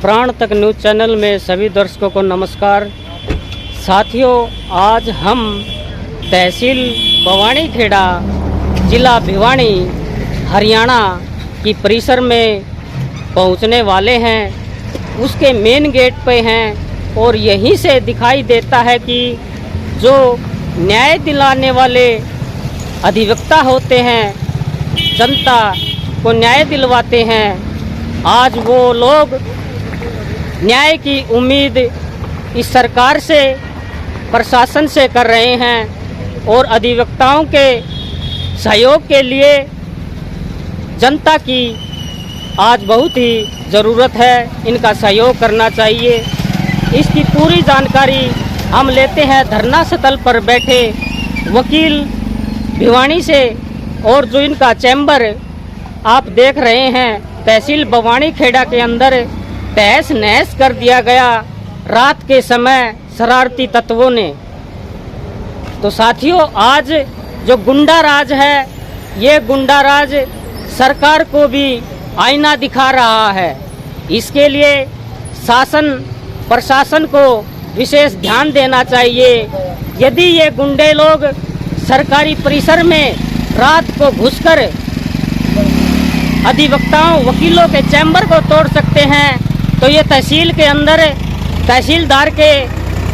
प्राण तक news channel में सभी दर्शकों को नमस्कार। साथियों, आज हम तहसील बवानी खेड़ा, जिला भिवानी, हरियाणा की परिसर में पहुंचने वाले हैं। उसके मेन गेट पे हैं और यहीं से दिखाई देता है कि जो न्याय दिलाने वाले अधिवक्ता होते हैं, जनता को न्याय दिलवाते हैं, आज वो लोग न्याय की उम्मीद इस सरकार से, प्रशासन से कर रहे हैं और अधिवक्ताओं के सहयोग के लिए जनता की आज बहुत ही ज़रूरत है। इनका सहयोग करना चाहिए। इसकी पूरी जानकारी हम लेते हैं धरना स्थल पर बैठे वकील भिवानी से। और जो इनका चैम्बर आप देख रहे हैं, तहसील बवानी खेड़ा के अंदर तहस नहस कर दिया गया रात के समय शरारती तत्वों ने। तो साथियों, आज जो गुंडा राज है, ये गुंडा राज सरकार को भी आईना दिखा रहा है। इसके लिए शासन प्रशासन को विशेष ध्यान देना चाहिए। यदि ये गुंडे लोग सरकारी परिसर में रात को घुसकर अधिवक्ताओं, वकीलों के चैम्बर को तोड़ सकते हैं, तो ये तहसील के अंदर तहसीलदार के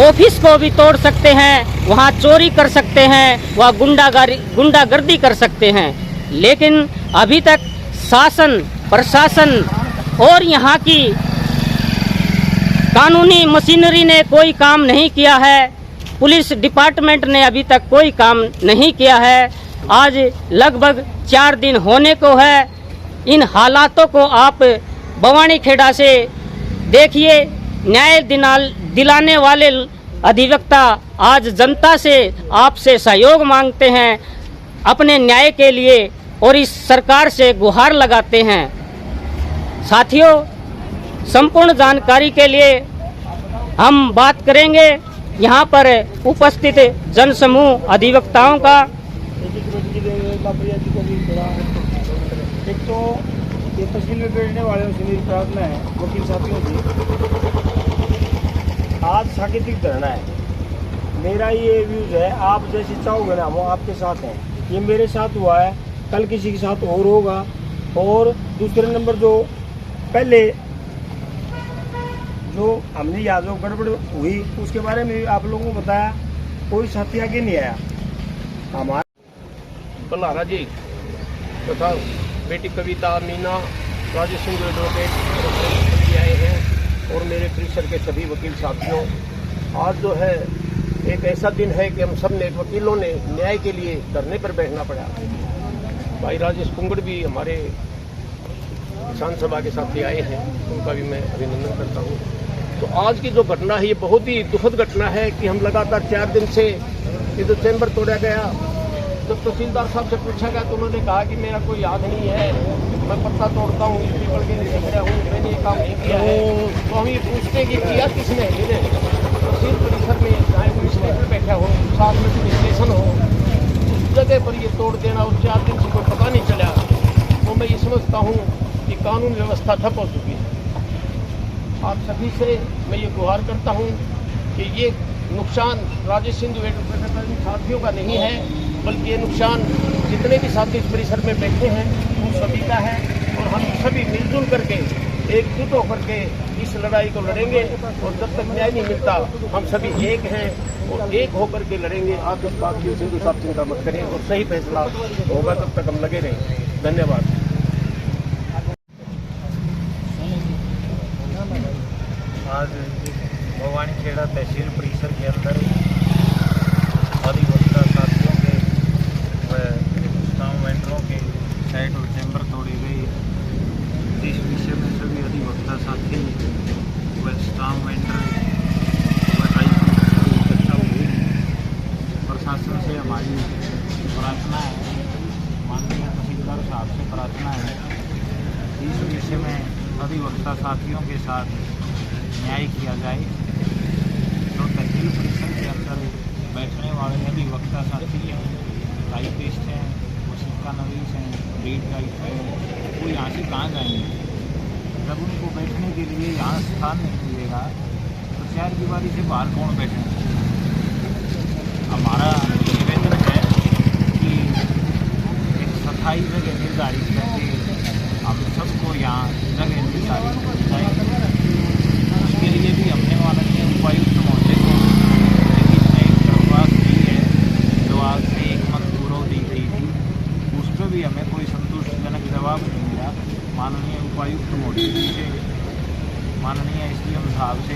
ऑफिस को भी तोड़ सकते हैं, वहाँ चोरी कर सकते हैं, वहाँ गुंडागर्दी कर सकते हैं। लेकिन अभी तक शासन प्रशासन और यहाँ की कानूनी मशीनरी ने कोई काम नहीं किया है। पुलिस डिपार्टमेंट ने अभी तक कोई काम नहीं किया है। आज लगभग 4 दिन होने को है। इन हालातों को आप बवानी खेड़ा से देखिए। न्याय दिलाने वाले अधिवक्ता आज जनता से, आपसे सहयोग मांगते हैं अपने न्याय के लिए और इस सरकार से गुहार लगाते हैं। साथियों, संपूर्ण जानकारी के लिए हम बात करेंगे यहाँ पर उपस्थित जनसमूह अधिवक्ताओं का। एक तो ये तहसील में बैठने वाले से मेरी प्रार्थना है वकील साथियों से, आज सांकेतिक धरना है। मेरा ये व्यूज़ है, आप जैसे चाहोगे ना, वो आपके साथ हैं। ये मेरे साथ हुआ है, कल किसी के साथ और होगा। और दूसरे नंबर, जो पहले जो हमने याद जो गड़बड़ हुई उसके बारे में आप लोगों को बताया, कोई साथी आगे नहीं आया। हमारा बल्लारा जी तथा बेटी कविता, मीना, राजेश सिंह एडवोकेट आए हैं और मेरे परिसर के सभी वकील साथियों, आज जो है एक ऐसा दिन है कि हम सब ने वकीलों ने न्याय के लिए धरने पर बैठना पड़ा। भाई राजेश कुंगड़ भी हमारे किसान सभा के साथी आए हैं, उनका भी मैं अभिनंदन करता हूँ। तो आज की जो घटना है, ये बहुत ही दुखद घटना है कि हम लगातार 4 दिन से ये जो चैम्बर तोड़ा गया, जब तहसीलदार साहब से पूछा गया तो उन्होंने कहा कि मेरा कोई याद नहीं है, मैं पत्ता तोड़ता हूँ, इस पीपल के नीचे खड़ा हूँ, मैंने ये काम नहीं किया है। तो हम ये पूछते हैं कि किया किसने? तहसील परिसर में चाहे कोई स्टेशन बैठा हो, साथ में कोई स्टेशन हो, उस जगह पर ये तोड़ देना और 4 दिन से कोई पता नहीं चला, तो मैं ये समझता हूँ कि कानून व्यवस्था ठप हो चुकी है। आप सभी से मैं ये गुहार करता हूँ कि ये नुकसान राजेश सिंह साथियों का नहीं है, बल्कि ये नुकसान जितने भी साथी इस परिसर में बैठे हैं उन सभी का है। और हम सभी मिलजुल करके, एकजुट होकर के इस लड़ाई को लड़ेंगे और जब तक न्याय नहीं मिलता हम सभी एक हैं और एक होकर के लड़ेंगे। आप इस बात की सिंधु साहब चिंता मत करें और सही फैसला होगा, तब तक हम लगे रहेंगे। धन्यवाद। आज बवानी खेड़ा तहसील परिसर के अंदर अधिवक्ता साथियों के व स्टाफ वेंडरों के साइट और चैम्बर तोड़ी गई। इस विषय में सभी अधिवक्ता साथी व स्टाफ वेंडर व इकट्ठा हुए। प्रशासन से हमारी प्रार्थना है, माननीय तहसीलदार साहब से प्रार्थना है, इस विषय में अधिवक्ता साथियों के साथ न्याय किया जाए। जो तहसील परिसर के अंदर बैठने वाले अधिवक्ता साथी हैं, टाइपिस्ट हैं, वो सिक्का नवीस हैं, रेट गाइड है, वो यहाँ से कहाँ जाएंगे? जब उनको बैठने के लिए यहाँ स्थान नहीं मिलेगा तो चार दीवारी से बाहर कौन बैठेंगे। हमारा निवेदन है कि एक स्थायी जगह निर्धारित करके हम सबको यहाँ जगह निर्धारित की जाए। उसके लिए भी हमने माननीय उपायुक्त महोदय को एक दरख्वास्त दी है जो आज से 1 मंथ पूर्व दी गई थी। उस पर भी हमें कोई संतुष्टिजनक जवाब नहीं मिला। माननीय उपायुक्त महोदय जी से, माननीय SDM साहब से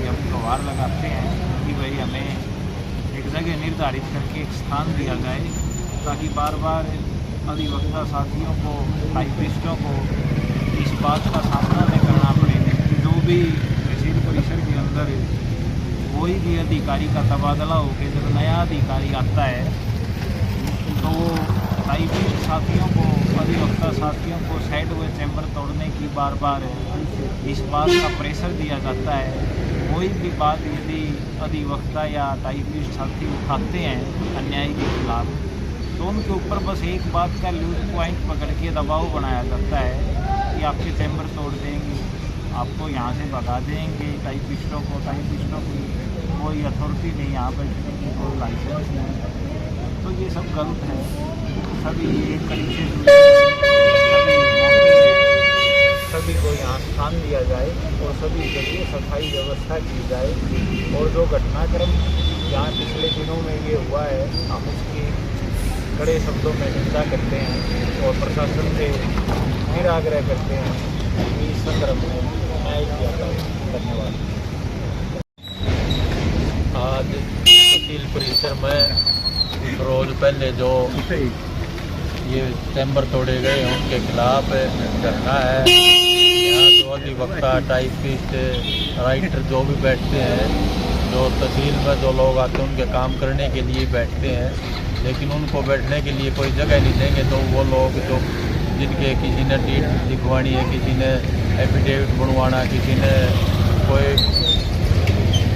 हम गुहार लगाते हैं कि भाई हमें एक जगह निर्धारित करके एक स्थान दिया जाए ताकि बार बार अधिवक्ता साथियों को, टाइपिस्टों को इस बात का सामना नहीं करना पड़े कि जो भी तहसील परिसर के अंदर कोई भी अधिकारी का तबादला होकर जब नया अधिकारी आता है तो वो टाइपिस्ट साथियों को, अधिवक्ता साथियों को साइड व चैम्बर तोड़ने की बार बार इस बात का प्रेशर दिया जाता है। कोई भी बात यदि अधिवक्ता या टाइपिस्ट साथी उठाते हैं अन्याय के खिलाफ तो उनके ऊपर बस एक बात का लूज पॉइंट पकड़ के दबाव बनाया जाता है कि आपके चैम्बर तोड़ देंगे, आपको यहाँ से भगा देंगे। टाइपिस्टों की कोई अथॉरिटी नहीं, यहाँ बैठने की कोई लाइसेंस नहीं। तो ये सब गलत है। सभी एक तरीके से सभी को यहाँ स्थान दिया जाए और सभी जगह सफाई व्यवस्था की जाए। और जो घटनाक्रम यहाँ पिछले दिनों में ये हुआ है हम उसकी कड़े शब्दों में निंदा करते हैं और प्रशासन से फिर आग्रह करते हैं कि इस संदर्भ में न्याय किया जाए। धन्यवाद। आज तहसील परिसर में रोज पहले जो ये चैम्बर तोड़े गए उनके खिलाफ धरना है। यहाँ जो अधिवक्ता, टाइपिस्ट, राइटर जो भी बैठते हैं, जो तहसील में जो लोग आते हैं उनके काम करने के लिए बैठते हैं, लेकिन उनको बैठने के लिए कोई जगह नहीं देंगे। तो वो लोग जो जिनके किसी ने डीड लिखवानी है, किसी ने एफिडेविट बनवाना, किसी ने कोई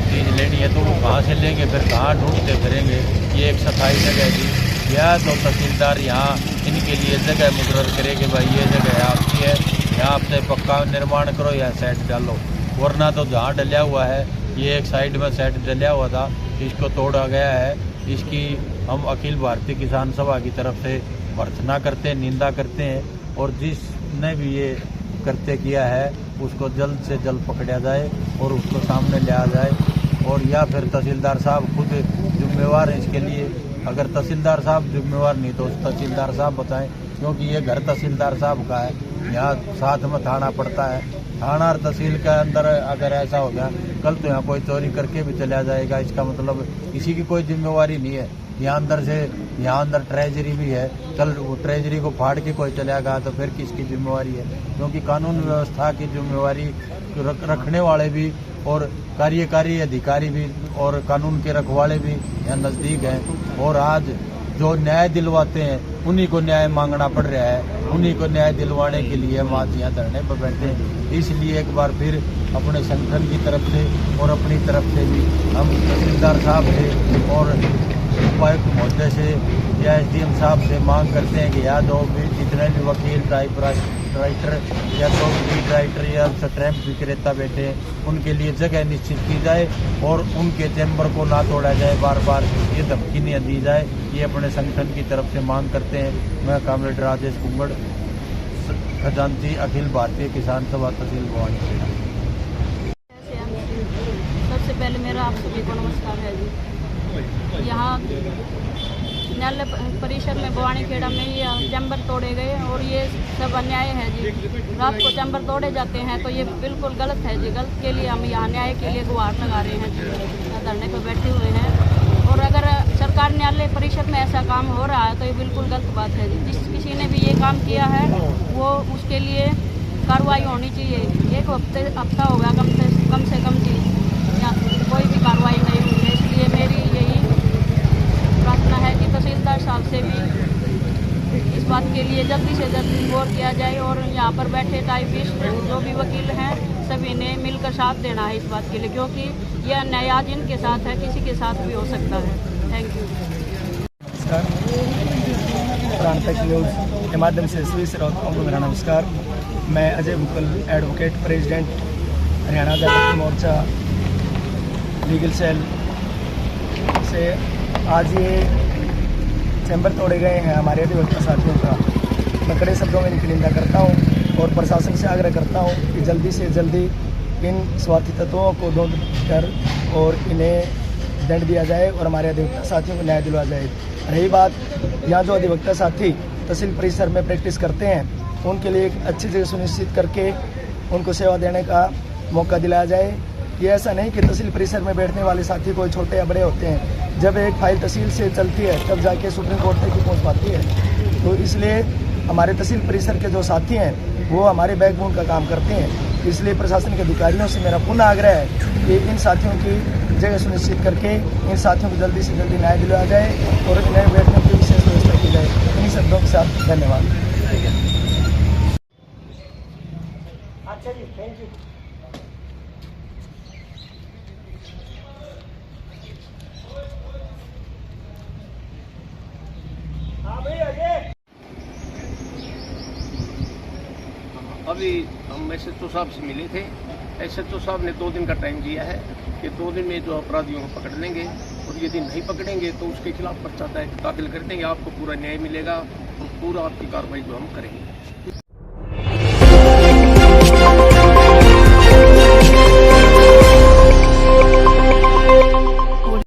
चीज़ लेनी है तो वो कहाँ से लेंगे, फिर कहाँ ढूंढते फिरेंगे। ये एक सफाई जगह थी या तो तहसीलदार यहाँ इनके लिए जगह मुकर्रर करे कि भाई ये जगह आपकी है, यहाँ से पक्का निर्माण करो या सेट डालो। वरना तो जहाँ डलिया हुआ है, ये एक साइड में सेट डलिया हुआ था, इसको तोड़ा गया है। इसकी हम अखिल भारतीय किसान सभा की तरफ से भर्त्सना करते हैं, निंदा करते हैं और जिसने भी ये कृत्य किया है उसको जल्द से जल्द पकड़ा जाए और उसको सामने लिया जाए। और या फिर तहसीलदार साहब खुद जिम्मेवार हैं इसके लिए। अगर तहसीलदार साहब जिम्मेवार नहीं तो तहसीलदार साहब बताएं, क्योंकि ये घर तहसीलदार साहब का है। यहाँ साथ में थाना पड़ता है। थाना और तहसील के अंदर अगर ऐसा हो गया कल तो यहाँ कोई चोरी करके भी चला जाएगा, इसका मतलब किसी की कोई जिम्मेवारी नहीं है। यहाँ अंदर ट्रेजरी भी है, कल वो ट्रेजरी को फाड़ के कोई चला गया तो फिर किसकी जिम्मेवारी है। क्योंकि कानून व्यवस्था की जिम्मेवारी रखने वाले भी और कार्यकारी अधिकारी भी और कानून के रखवाले भी यहाँ नज़दीक हैं। और आज जो न्याय दिलवाते हैं उन्हीं को न्याय मांगना पड़ रहा है। उन्हीं को न्याय दिलवाने के लिए हम आज यहाँ धरने पर बैठे हैं। इसलिए एक बार फिर अपने संगठन की तरफ से और अपनी तरफ से भी हम तहसीलदार साहब से और उपायुक्त महोदय से या SDM साहब से मांग करते हैं कि यहाँ जो भी जितने भी वकील, टाइप राइटर या तो लीड राइटर या स्टैम्प विक्रेता बैठे हैं उनके लिए जगह निश्चित की जाए और उनके चैम्बर को ना तोड़ा जाए, बार बार ये धमकी नहीं दी जाए। ये अपने संगठन की तरफ से मांग करते हैं। मैं कॉमरेड राजेश कुंगड़, खजांची, अखिल भारतीय किसान सभा तहसील भवानी खेड़ा। सबसे पहले मेरा आप सभी को नमस्कार है जी। यहाँ न्यायालय परिसर में भवानी खेड़ा में ये चैम्बर तोड़े गए और ये सब अन्याय है जी। रात को चैम्बर तोड़े जाते हैं तो ये बिल्कुल गलत है जी। गलत के लिए हम यहाँ न्याय के लिए गुहार लगा रहे हैं जी, धरने पर बैठे हुए हैं। और अगर सरकार न्यायालय परिषद में ऐसा काम हो रहा है तो ये बिल्कुल गलत बात है जी। जिस किसी ने भी ये काम किया है वो उसके लिए कार्रवाई होनी चाहिए। एक हफ्ता हो गया कम से कम जी, यहाँ कोई भी कार्रवाई नहीं हुई है। इसलिए मेरी यही प्रार्थना है कि तहसीलदार साहब से भी इस बात के लिए जल्दी से जल्दी गौर किया जाए और यहाँ पर बैठे टाइपिस्ट जो भी वकील हैं सभी ने मिलकर साथ देना है इस बात के लिए, क्योंकि यह अन्याय आज इनके साथ है, किसी के साथ भी हो सकता है। Thank you. नमस्कार, प्रांतक न्यूज़ के माध्यम से सभी श्रोताओं को मेरा नमस्कार। मैं अजय बुकल, एडवोकेट, प्रेसिडेंट हरियाणा जागृति मोर्चा लीगल सेल से आज ये चैम्बर तोड़े गए हैं हमारे अधिवक्ता साथियों का। मैं कड़े शब्दों में इनकी निंदा करता हूँ और प्रशासन से आग्रह करता हूँ कि जल्दी से जल्दी इन स्वार्थी तत्वों को ढूंढ कर और इन्हें दंड दिया जाए और हमारे अधिवक्ता साथियों को न्याय दिलवाया जाए। रही बात, यहाँ जो अधिवक्ता साथी तहसील परिसर में प्रैक्टिस करते हैं उनके लिए एक अच्छी जगह सुनिश्चित करके उनको सेवा देने का मौका दिलाया जाए। ये ऐसा नहीं कि तहसील परिसर में बैठने वाले साथी कोई छोटे या बड़े होते हैं। जब एक फाइल तहसील से चलती है तब जाके सुप्रीम कोर्ट तक पहुँच पाती है। तो इसलिए हमारे तहसील परिसर के जो साथी हैं वो हमारे बैकबोन का काम करते हैं। इसलिए प्रशासन के अधिकारियों से मेरा पुनः आग्रह है कि इन साथियों की जगह सुनिश्चित करके इन साथियों को जल्दी से जल्दी न्याय दिलवाया जाए और इन्हें बैठने की विशेष व्यवस्था की जाए। इन्हीं शब्दों के साथ धन्यवाद। अच्छा जी, थैंक यू। अभी हम SHO साहब से मिले थे। SHO साहब ने 2 दिन का टाइम दिया है कि 2 दिन में जो अपराधियों को पकड़ लेंगे और यदि नहीं पकड़ेंगे तो उसके खिलाफ पर्चा दाखिल कर देंगे। आपको पूरा न्याय मिलेगा और पूरा आपकी कार्रवाई जो हम करेंगे।